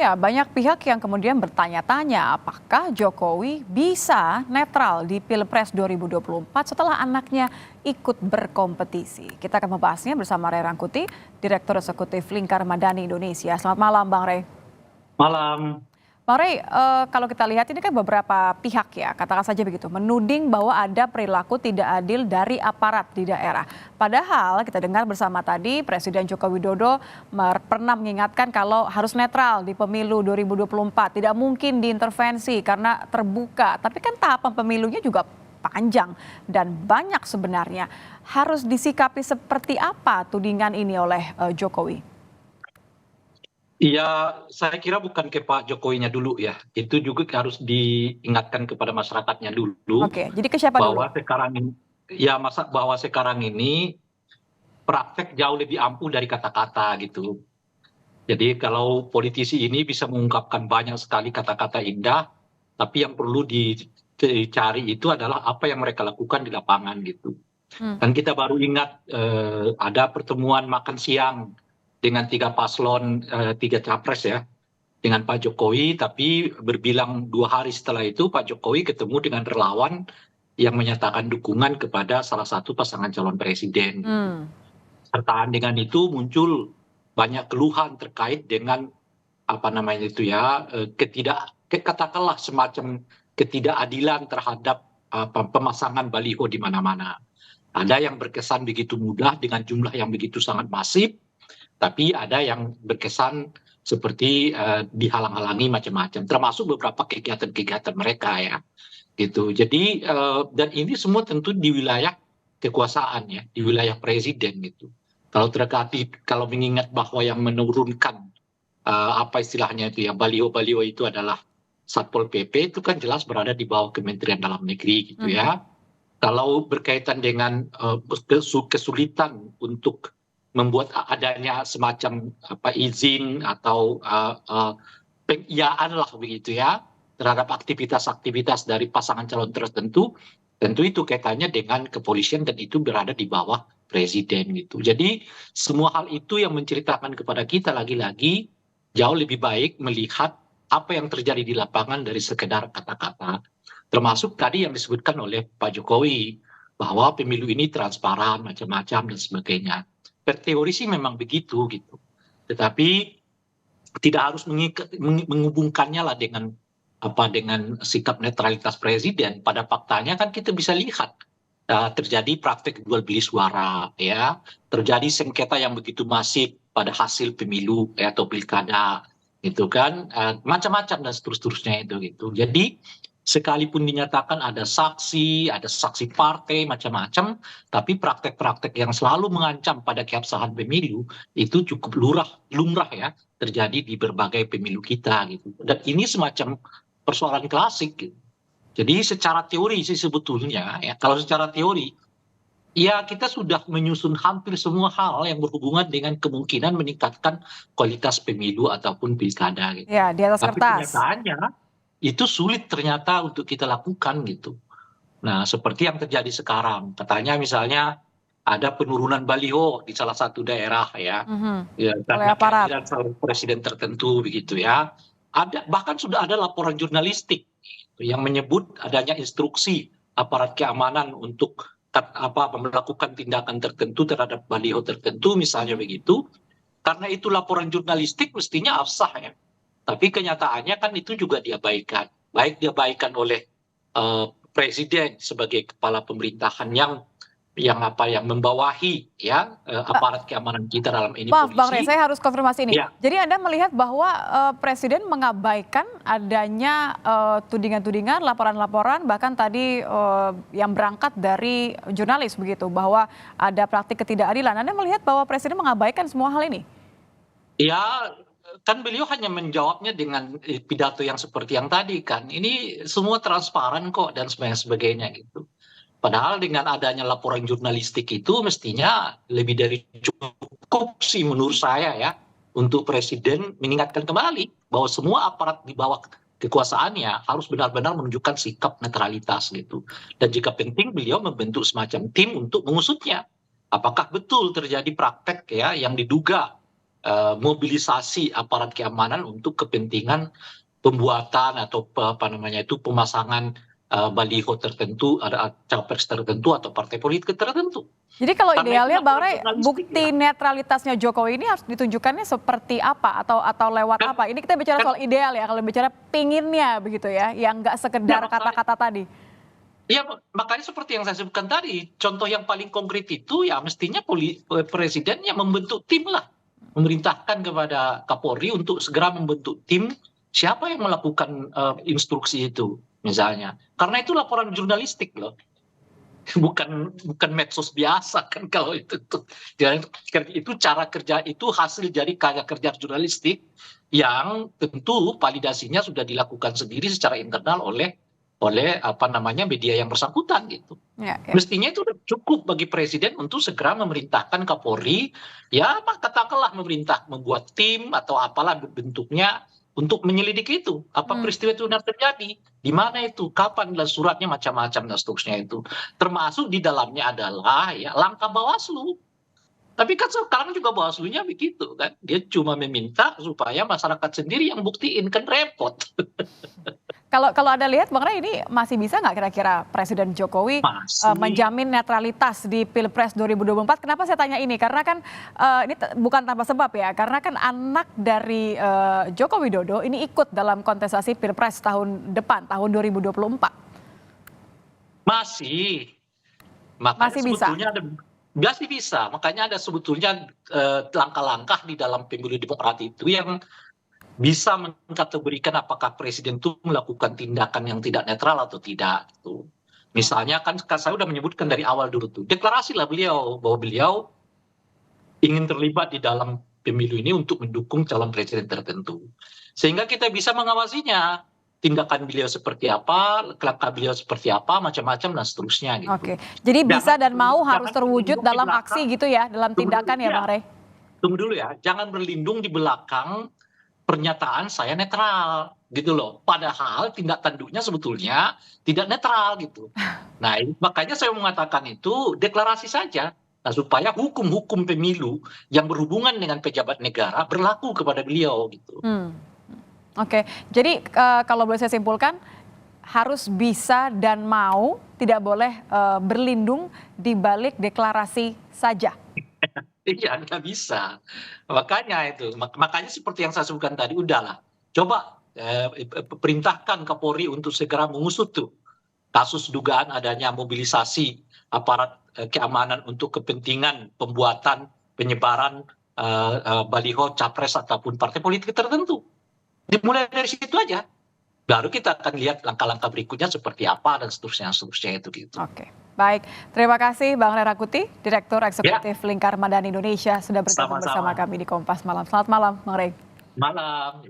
Ya, banyak pihak yang kemudian bertanya-tanya apakah Jokowi bisa netral di Pilpres 2024 setelah anaknya ikut berkompetisi. Kita akan membahasnya bersama Ray Rangkuti, Direktur Eksekutif Lingkar Madani Indonesia. Selamat malam, Bang Ray. Malam. Bang Ray, kalau kita lihat ini kan beberapa pihak ya, katakan saja begitu, menuding bahwa ada perilaku tidak adil dari aparat di daerah. Padahal kita dengar bersama tadi Presiden Joko Widodo pernah mengingatkan kalau harus netral di pemilu 2024, tidak mungkin diintervensi karena terbuka. Tapi kan tahapan pemilunya juga panjang dan banyak sebenarnya. Harus disikapi seperti apa tudingan ini oleh Jokowi? Iya, saya kira bukan ke Pak Jokowinya dulu ya. Itu juga harus diingatkan kepada masyarakatnya dulu Oke, jadi ke siapa dulu? bahwa sekarang ini, ya masa bahwa sekarang ini praktek jauh lebih ampuh dari kata-kata gitu. Jadi kalau politisi ini bisa mengungkapkan banyak sekali kata-kata indah, tapi yang perlu dicari itu adalah apa yang mereka lakukan di lapangan gitu. Hmm. Dan kita baru ingat ada pertemuan makan siang dengan tiga paslon, tiga capres ya, dengan Pak Jokowi, tapi berbilang 2 hari setelah itu Pak Jokowi ketemu dengan relawan yang menyatakan dukungan kepada salah satu pasangan calon presiden. Gitu. Hmm. Sertaan dengan itu muncul banyak keluhan terkait dengan apa namanya itu ya, katakanlah semacam ketidakadilan terhadap pemasangan baliho di mana-mana. Ada yang berkesan begitu mudah dengan jumlah yang begitu sangat masif, tapi ada yang berkesan seperti dihalang-halangi macam-macam, termasuk beberapa kegiatan-kegiatan mereka ya, gitu. Jadi dan ini semua tentu di wilayah kekuasaan ya, di wilayah presiden gitu. Kalau terkait, kalau mengingat bahwa yang menurunkan apa istilahnya itu ya, baliho-baliho itu adalah Satpol PP, itu kan jelas berada di bawah Kementerian Dalam Negeri gitu Mhm. ya. Kalau berkaitan dengan kesulitan untuk membuat adanya semacam apa izin atau pengiyakan lah begitu ya terhadap aktivitas-aktivitas dari pasangan calon tertentu, tentu itu kaitannya dengan kepolisian dan itu berada di bawah presiden gitu. Jadi semua hal itu yang menceritakan kepada kita lagi-lagi jauh lebih baik melihat apa yang terjadi di lapangan dari sekedar kata-kata. Termasuk tadi yang disebutkan oleh Pak Jokowi, bahwa pemilu ini transparan, macam-macam, dan sebagainya. Berteori sih memang begitu, gitu. Tetapi tidak harus menghubungkannya lah dengan apa dengan sikap netralitas presiden. Pada faktanya kan kita bisa lihat terjadi praktek jual beli suara, ya, terjadi sengketa yang begitu masif pada hasil pemilu ya, atau pilkada, gitu kan, macam-macam dan seterusnya itu gitu. Jadi sekalipun dinyatakan ada saksi partai macam-macam, tapi praktek-praktek yang selalu mengancam pada keabsahan pemilu itu cukup lumrah ya terjadi di berbagai pemilu kita gitu. Dan ini semacam persoalan klasik gitu. Jadi secara teori sih sebetulnya ya, kalau secara teori ya kita sudah menyusun hampir semua hal yang berhubungan dengan kemungkinan meningkatkan kualitas pemilu ataupun pilkada gitu. Ya, di atas Tapi kertas. kenyataannya itu sulit ternyata untuk kita lakukan gitu. Nah, seperti yang terjadi sekarang, katanya misalnya ada penurunan baliho di salah satu daerah ya, Mhm. ya Oleh karena aparat. kehadiran seorang presiden tertentu begitu ya. Ada bahkan sudah ada laporan jurnalistik gitu, yang menyebut adanya instruksi aparat keamanan untuk apa melakukan tindakan tertentu terhadap baliho tertentu misalnya Mhm. begitu. Karena itu laporan jurnalistik mestinya absah ya. Tapi kenyataannya kan itu juga diabaikan. Baik diabaikan oleh presiden sebagai kepala pemerintahan yang membawahi ya aparat keamanan kita dalam ini Maaf Bang Rey, polisi. saya harus konfirmasi ini. Ya, Jadi Anda melihat bahwa Presiden mengabaikan adanya tudingan-tudingan, laporan-laporan, bahkan tadi yang berangkat dari jurnalis begitu, bahwa ada praktik ketidakadilan. Anda melihat bahwa Presiden mengabaikan semua hal ini? ya kan beliau hanya menjawabnya dengan pidato yang seperti yang tadi kan. Ini semua transparan kok dan sebagainya gitu. Padahal dengan adanya laporan jurnalistik itu mestinya lebih dari cukup sih menurut saya ya untuk presiden mengingatkan kembali bahwa semua aparat di bawah kekuasaannya harus benar-benar menunjukkan sikap netralitas gitu. Dan jika penting beliau membentuk semacam tim untuk mengusutnya. Apakah betul terjadi praktek ya yang diduga mobilisasi aparat keamanan untuk kepentingan pembuatan atau pemasangan baliho tertentu, ada capres tertentu atau partai politik tertentu. Jadi kalau Karena itu idealnya Bang laporan Rey, jurnalistik bukti ya. netralitasnya Jokowi ini harus ditunjukkannya seperti apa atau lewat Kan- apa? Ini kita bicara kan- soal ideal ya, kalau bicara pinginnya begitu ya, yang nggak sekedar makanya- kata-kata tadi. Ya, makanya seperti yang saya sebutkan tadi, contoh yang paling konkret itu ya mestinya presiden yang membentuk tim lah, memerintahkan kepada Kapolri untuk segera membentuk tim siapa yang melakukan instruksi itu misalnya, karena itu laporan jurnalistik loh, bukan medsos biasa kan kalau itu. Jadi itu cara kerja, itu hasil dari karya kerja jurnalistik yang tentu validasinya sudah dilakukan sendiri secara internal oleh media yang bersangkutan gitu. Ya, ya. Mestinya itu udah cukup bagi presiden untuk segera memerintahkan Kapolri, ya katakanlah memerintah membuat tim atau apalah bentuknya untuk menyelidiki itu, apa peristiwa itu benar terjadi, di mana itu, kapan, dan suratnya macam-macam dan seterusnya itu. Termasuk di dalamnya adalah ya langkah Bawaslu. Tapi kan sekarang juga Bawaslunya begitu kan, dia cuma meminta supaya masyarakat sendiri yang buktiin, kan repot. Kalau Anda lihat Bang Rey, ini masih bisa nggak kira-kira Presiden Jokowi Masih. menjamin netralitas di Pilpres 2024? Kenapa saya tanya ini? Karena kan ini bukan tanpa sebab ya, karena kan anak dari Joko Widodo ini ikut dalam kontestasi Pilpres tahun depan, tahun 2024. Masih. Makanya Masih bisa? sebetulnya masih bisa. Makanya ada sebetulnya langkah-langkah di dalam pemilu demokrat itu yang bisa mengkategorikan apakah presiden itu melakukan tindakan yang tidak netral atau tidak. Gitu. Misalnya kan saya sudah menyebutkan dari awal dulu tuh, deklarasi lah beliau bahwa beliau ingin terlibat di dalam pemilu ini untuk mendukung calon presiden tertentu. Sehingga kita bisa mengawasinya, tindakan beliau seperti apa, langkah beliau seperti apa, macam-macam dan seterusnya gitu. Oke, jadi bisa dan mau harus terwujud berlindung di dalam belakang. aksi gitu ya, dalam tindakan ya Bang Rey? Tunggu dulu ya, jangan berlindung di belakang pernyataan saya netral gitu loh. Padahal tindak tanduknya sebetulnya tidak netral gitu. Nah, makanya saya mengatakan itu deklarasi saja. Nah, supaya hukum-hukum pemilu yang berhubungan dengan pejabat negara berlaku kepada beliau gitu. Oke, jadi kalau boleh saya simpulkan, harus bisa dan mau, tidak boleh berlindung di balik deklarasi saja. Iya, nggak bisa. Makanya seperti yang saya sebutkan tadi, udahlah. Coba perintahkan Kapolri untuk segera mengusut tuh kasus dugaan adanya mobilisasi aparat keamanan untuk kepentingan pembuatan, penyebaran baliho capres ataupun partai politik tertentu. Dimulai dari situ aja. Baru kita akan lihat langkah-langkah berikutnya seperti apa dan seterusnya itu gitu. Oke, baik. Terima kasih Bang Rey Rangkuti, Direktur Eksekutif Lingkar Madani Indonesia sudah bergabung bersama kami di Kompas Malam. Selamat malam Bang Rey. Malam.